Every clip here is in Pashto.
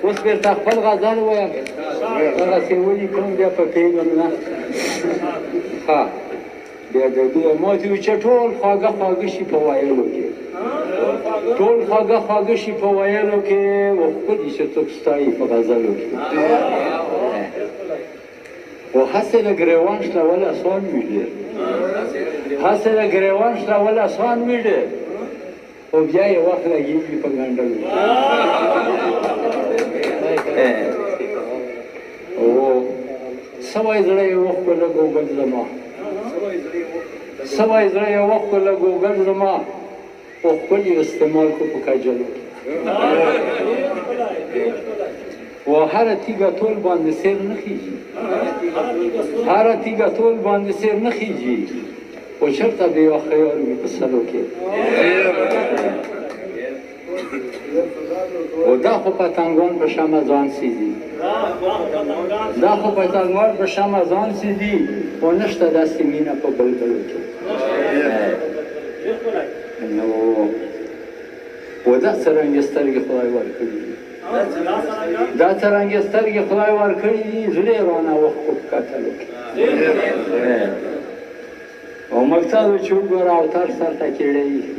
اوس بیرته خپل غزل ووایم هغسې ولیکم بیا په پوهېږم نه ښه بیا د دوی ما ته وایي چې ټول خواږه خواږه شي په ویلو کې ټول خواږه خواږه شي په ویلو کې و ښکلي چې څوک ستایي په غزلو کې و هسې د ګریوان شلول اسان وي ډېر هسې د ګریوان شلول اسان وي ډېر خو بیا یې وخت لګېږي په ګنډلو څه وایي زړه یې وښکو لږ اوږد زما څه وایي زړه یې وښکو لږ اوږد زما خو ښکل یې استعمال کړو په کجلو کې و هره تیږه ټول باندې سیر نه خیږي هره تیږه ټول باندې سیر نه خیږي خو چېرته بې یوه خیال وي په سرو کې و دا خو پتنګان په شمع ځان سیدي دا خو پتنګان په شمع ځان سیدي خو نشته داسې مینه په بلبلو کې نو و دا څرنګې سترګې خدای ورکړي دي دا څرنګې سترګې خدای ورکړي دي زړه یې رانه وښکو په کتلو کې او مقصد و چې وګوره اوتر سر ته کیړی ایښي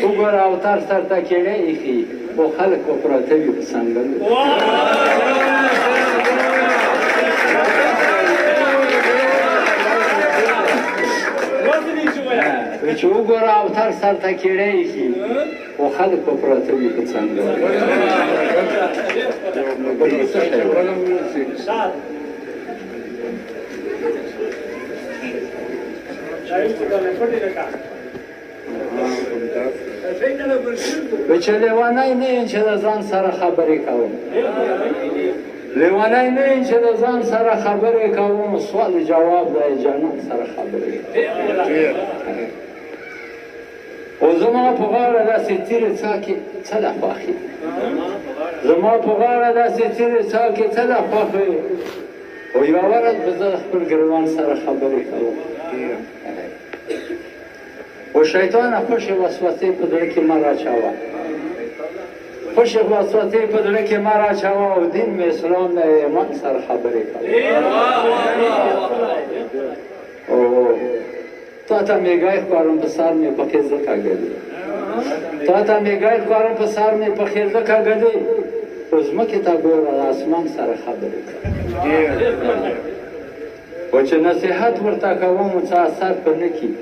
وګوره اوتر سر ته کیړی ایښي خو خلک به پراته وي په څنګلو چې وګوره اوتر سر ته کیړی ایښي خو خلک به پراته وي په څنګلو چې لیونی نه یم چې د ځان سره خبرې کوم لیونی نه یم چې د ځان سره خبرې کوم سوال جواب دی جانان سره خبرې او زما په غاړه داسې تیرې څاکې څه ده خوښې زما په غاړه داسې تیرې څاکې څه ده خوښې خو یوه ورځ به زه د خپل ګریوان سره خبرې کوم و شیطانه خوشې وسوسې په زړه کې مه راچوه خوشې وسوسې په زړه کې مه راچوه او دین مې اسلام نه ایمان سره خبرې کوه او تا ته میګای ښکارم په سر مې پکې ځکه ګډې تا ته میګای ښکارم په سر مې پکې ځکه ګډې خو ځمکې ته ګوره د اسمان سره خبرې کوه و چې نصیحت ورته کوم څه اثر پرې نه کړي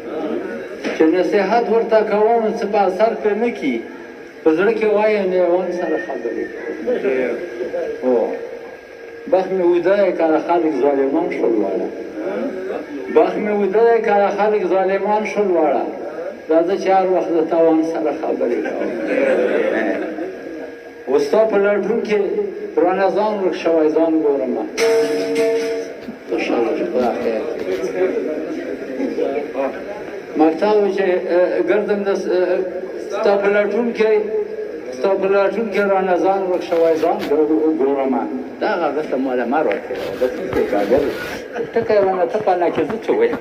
چې نصیحت ورته کوم څه په اثر پرې نه کړي په زړه کې وایم ایوان سره خبرې کوم بخت مې ویده دی که خلک ظالمان شول واړه بخت مې ویده دی که خلک ظالمان شول واړه راځه چې هر وخت د تاوان سره خبرې کوم و ستا په لټون کې رانه ځان ورک شوی ځان ګورمه مکتب چې ګردم د ستا په لټون کې رانه ځان ورک شوی ځان ګورمه دغه هغه ته ماله مه راکړې د څه کاږل ټکی رانه ته پنه کې زه څه ویم